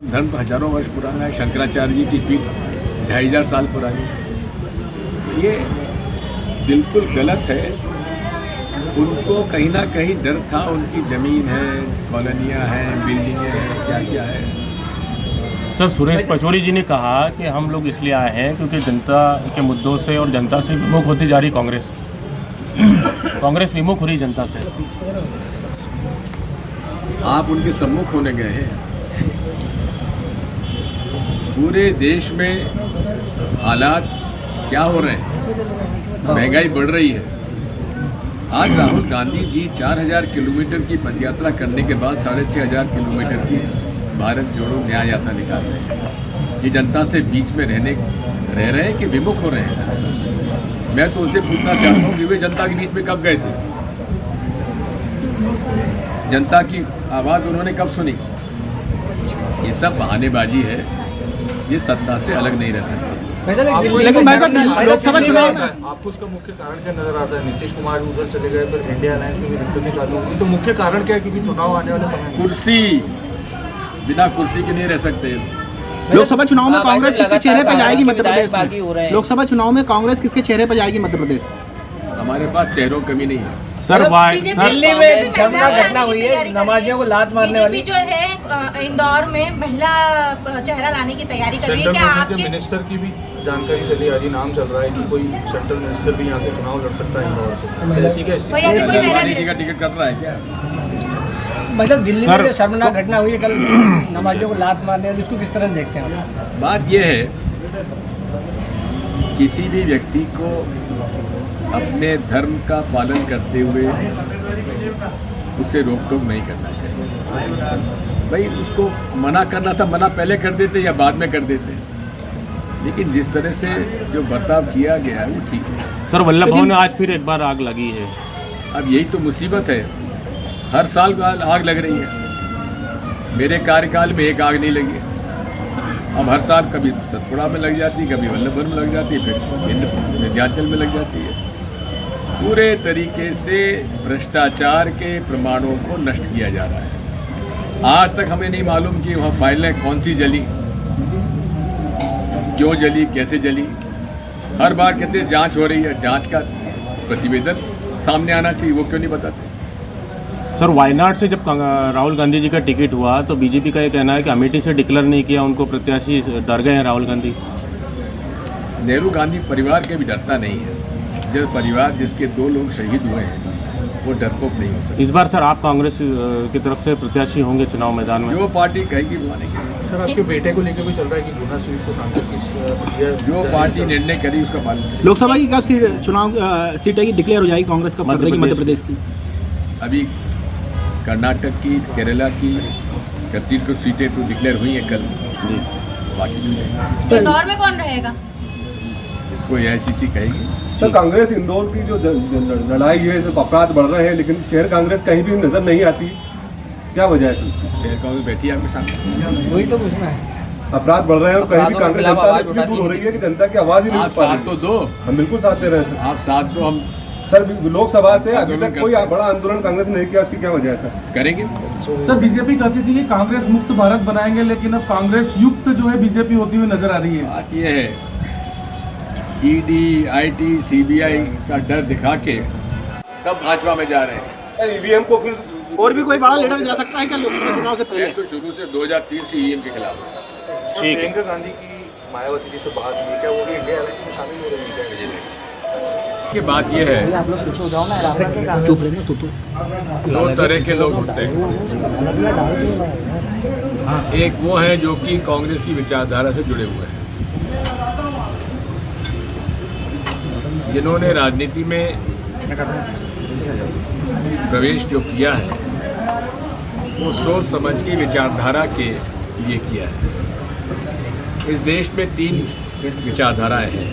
धर्म हजारों वर्ष पुराना है। शंकराचार्य जी की पीठ 2500 साल पुरानी है। ये बिल्कुल गलत है। उनको कहीं ना कहीं डर था, उनकी ज़मीन है, कॉलोनियाँ हैं, बिल्डिंगें हैं, क्या क्या है। सर, सुरेश पचौरी जी ने कहा कि हम लोग इसलिए आए हैं क्योंकि जनता के मुद्दों से और जनता से विमुख होती जा रही कांग्रेस विमुख हो रही जनता से। आप उनके सम्मुख होने गए हैं। पूरे देश में हालात क्या हो रहे हैं, महंगाई बढ़ रही है। आज राहुल गांधी जी 4000 किलोमीटर की पदयात्रा करने के बाद 6500 किलोमीटर की भारत जोड़ो न्याय यात्रा निकाल रहे हैं। ये जनता से बीच में रह रहे हैं कि विमुख हो रहे हैं जनता से? मैं तो उनसे पूछना चाहता हूँ कि वे जनता के बीच में कब गए थे? जनता की आवाज़ उन्होंने कब सुनी? ये सब बहानेबाजी है। ये सत्ता से अलग नहीं रह सकते। लेकिन लोकसभा चुनाव में आपको उसका मुख्य कारण क्या नजर आता है? नीतीश कुमार उधर चले गए, फिर इंडिया अलायंस में भी दिक्कतें चालू होगी, तो मुख्य कारण क्या है? क्योंकि चुनाव आने वाले समय कुर्सी, बिना कुर्सी के नहीं रह सकते। लोकसभा चुनाव में कांग्रेस किसके चेहरे पर जाएगी मध्य प्रदेश में? लोकसभा चुनाव में कांग्रेस किसके चेहरे पर जाएगी मध्य प्रदेश? हमारे पास चेहरों की कमी नहीं है। सर, दिल्ली में शर्मनाक घटना हुई है, नमाजियों को लात मारने वाली। जो है इंदौर में महिला चेहरा लाने की तैयारी कर रही है। क्या आपके मिनिस्टर की भी जानकारी चली आ रही, नाम चल रहा है कि कोई सेंट्रल मिनिस्टर भी यहाँ से चुनाव लड़ सकता है इंदौर से? का टिकट कट रहा है क्या? मतलब दिल्ली में शर्मनाक घटना हुई है कल, नमाजियों को लात मारने वाली, उसको किस तरह से देखते हैं? बात यह है, किसी भी व्यक्ति को अपने धर्म का पालन करते हुए उससे रोक टोक नहीं करना चाहिए। भाई, उसको मना करना था, मना पहले कर देते या बाद में कर देते। लेकिन जिस तरह से जो बर्ताव किया गया है वो ठीक नहीं। सर, वल्लभ भवन में आज फिर एक बार आग लगी है। अब यही तो मुसीबत है, हर साल आग लग रही है। मेरे कार्यकाल में एक आग नहीं लगी। अब हर साल कभी सतपुड़ा में लग जाती, कभी वल्लभगढ़ में लग जाती, फिर विंध्याचल में लग जाती है। पूरे तरीके से भ्रष्टाचार के प्रमाणों को नष्ट किया जा रहा है। आज तक हमें नहीं मालूम कि वहाँ फाइलें कौन सी जली, क्यों जली, कैसे जली। हर बार कहते हैं जांच हो रही है, जांच का प्रतिवेदन सामने आना चाहिए, वो क्यों नहीं बताते? सर, वायनाड से जब राहुल गांधी जी का टिकट हुआ तो बीजेपी का ये कहना है कि अमेठी से डिक्लेयर नहीं किया, उनको प्रत्याशी डर गए हैं राहुल गांधी। नेहरू गांधी परिवार के भी डरता नहीं है। जो परिवार जिसके 2 लोग शहीद हुए हैं वो डरपोक नहीं हो सकता। इस बार सर आप कांग्रेस की तरफ से प्रत्याशी होंगे चुनाव मैदान में? जो पार्टी कहेगी वो आनेगी। सर, आपके बेटे को लेकर भी चल रहा है कि गुना सीट से सांसद किस जो पार्टी निर्णय करी उसका पालन करेगी। लोकसभा की कब चुनाव सीटें की डिक्लेयर हो जाएगी कांग्रेस कब करेगी मध्य प्रदेश की? अभी कर्नाटक की, केरला की, छत्तीसगढ़ सीटें तो डिक्लेयर हुई हैं कल जी, बाकी भी नहीं। इंदौर में कौन रहेगा? इसको AICC कहेगी। सर, कांग्रेस इंदौर की जो लड़ाई है, सब अपराध बढ़ रहे हैं, लेकिन शहर कांग्रेस कहीं भी नजर नहीं आती, क्या वजह है उसकी? शहर कांग्रेस बैठी है आपके साथ, वही तो पूछना है। अपराध बढ़ रहे हैं और कहीं भी कांग्रेस जनता से इतनी दूर हो रही है कि जनता की आवाज ही नहीं आप साथ तो दो। हम बिल्कुल साथ दे रहे हैं सर। आप साथ दो। हम सर, लोकसभा से अभी तक कोई बड़ा आंदोलन कांग्रेस ने नहीं किया, उसकी क्या वजह है सर? करेंगे। सर, बीजेपी कहती थी कि कांग्रेस मुक्त भारत बनाएंगे, लेकिन अब कांग्रेस युक्त जो है बीजेपी होती हुई नजर आ रही है। बात यह है, ED, IT, CBI का डर दिखा के सब भाजपा में जा रहे हैं। सर, EVM को फिर और भी कोई बड़ा लीडर जा सकता है क्या लोकसभा चुनाव से पहले? तो शुरू से 2003 से EVM के खिलाफ। प्रियंका गांधी की मायावती जी से बात हुई, क्या वो भी इंडिया अलायंस में शामिल हो रही है? की बात यह है, दो तरह के लोग होते हैं। एक वो हैं जो कि कांग्रेस की विचारधारा से जुड़े हुए हैं, जिन्होंने राजनीति में प्रवेश जो किया है वो सोच समझ की विचारधारा के लिए किया है। इस देश में 3 विचारधाराएं हैं।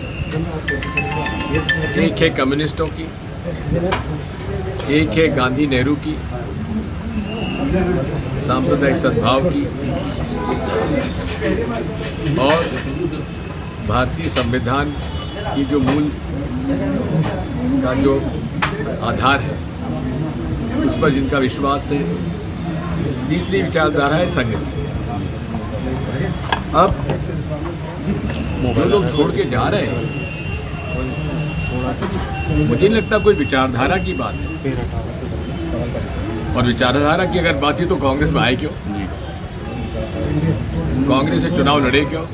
एक है कम्युनिस्टों की, एक है गांधी नेहरू की, सांप्रदायिक सद्भाव की, और भारतीय संविधान की जो मूल का जो आधार है उस पर जिनका विश्वास है, तीसरी विचारधारा है संगति। अब जो लोग छोड़ के जा रहे हैं, मुझे नहीं लगता कोई विचारधारा की बात है। और विचारधारा की अगर बात थी तो कांग्रेस में आए क्यों? कांग्रेस से चुनाव लड़े क्यों?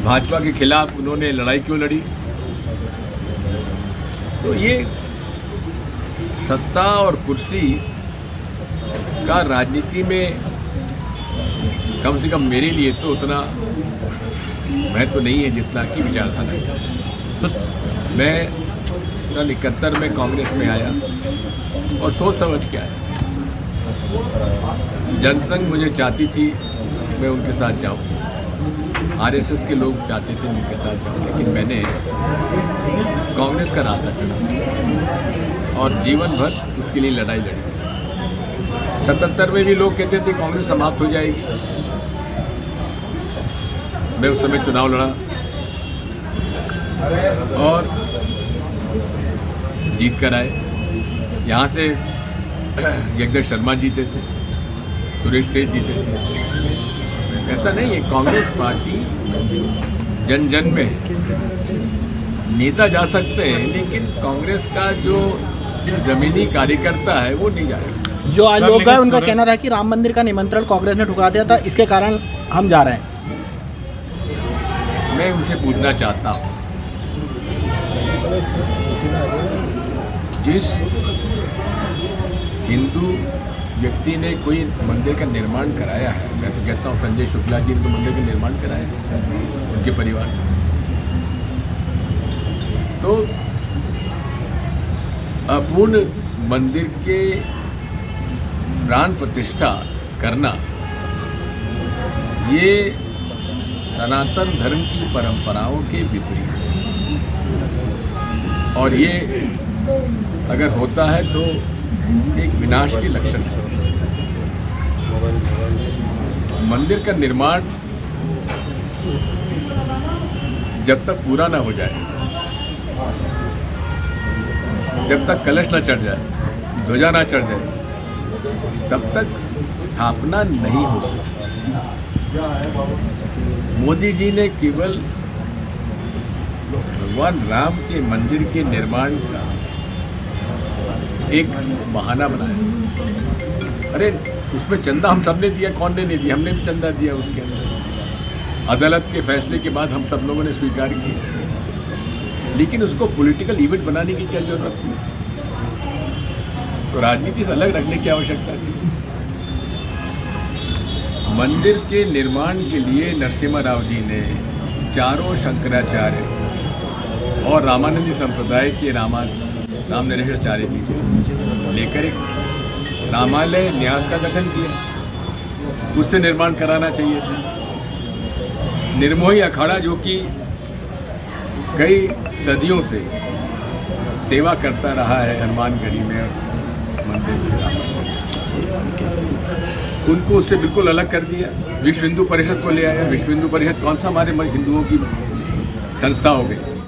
भाजपा के खिलाफ उन्होंने लड़ाई क्यों लड़ी? तो ये सत्ता और कुर्सी का राजनीति में कम से कम मेरे लिए तो उतना महत्व नहीं है जितना कि विचारधारा का। मैं सन 71 में कांग्रेस में आया और सोच समझ के आया। जनसंघ मुझे चाहती थी मैं उनके साथ जाऊं, आरएसएस के लोग चाहते थे उनके साथ जाऊं, लेकिन मैंने कांग्रेस का रास्ता चुना और जीवन भर उसके लिए लड़ाई लड़ी। 77 में भी लोग कहते थे कांग्रेस समाप्त हो जाएगी। मैं उस समय चुनाव लड़ा और जीत कर आए। यहाँ से जगदीश शर्मा जीते थे, सुरेश सेठ जीते थे। ऐसा नहीं है, कांग्रेस पार्टी जन जन में है। नेता जा सकते हैं लेकिन कांग्रेस का जो जमीनी कार्यकर्ता है वो नहीं जाएगा। जो आज लोग गए उनका कहना था कि राम मंदिर का निमंत्रण कांग्रेस ने ठुकरा दिया था, इसके कारण हम जा रहे हैं। मैं उनसे पूछना चाहता हूँ, जिस हिंदू व्यक्ति ने कोई मंदिर का निर्माण कराया है, मैं तो कहता हूँ संजय शुक्ला जी ने तो मंदिर का निर्माण कराया है, उनके परिवार ने। तो अपूर्ण मंदिर के प्राण प्रतिष्ठा करना ये सनातन धर्म की परंपराओं के विपरीत है। और ये अगर होता है तो एक विनाश के लक्षण है। मंदिर का निर्माण जब तक पूरा ना हो जाए, जब तक कलश ना चढ़ जाए, ध्वजा ना चढ़ जाए, तब तक स्थापना नहीं हो सकती। मोदी जी ने केवल भगवान राम के मंदिर के निर्माण का एक बहाना बनाया। अरे उसमें चंदा हम सब ने दिया, कौन ने नहीं दिया? हमने भी चंदा दिया उसके अंदर। अदालत के फैसले के बाद हम सब लोगों ने स्वीकार किया, लेकिन उसको पॉलिटिकल इवेंट बनाने की क्या जरूरत थी? तो राजनीति से अलग रखने की आवश्यकता थी। मंदिर के निर्माण के लिए नरसिम्हा राव जी ने चारों शंकराचार्य और रामानंदी संप्रदाय के रामनरेश्वराचार्य जी को लेकर एक रामालय न्यास का गठन किया। उससे निर्माण कराना चाहिए था। निर्मोही अखाड़ा जो कि कई सदियों से सेवा करता रहा है हनुमानगढ़ी में मंदिर में, उनको उससे बिल्कुल अलग कर दिया। विश्व हिंदू परिषद को ले आया। विश्व हिंदू परिषद कौन सा हमारे हिंदुओं की संस्था हो गई?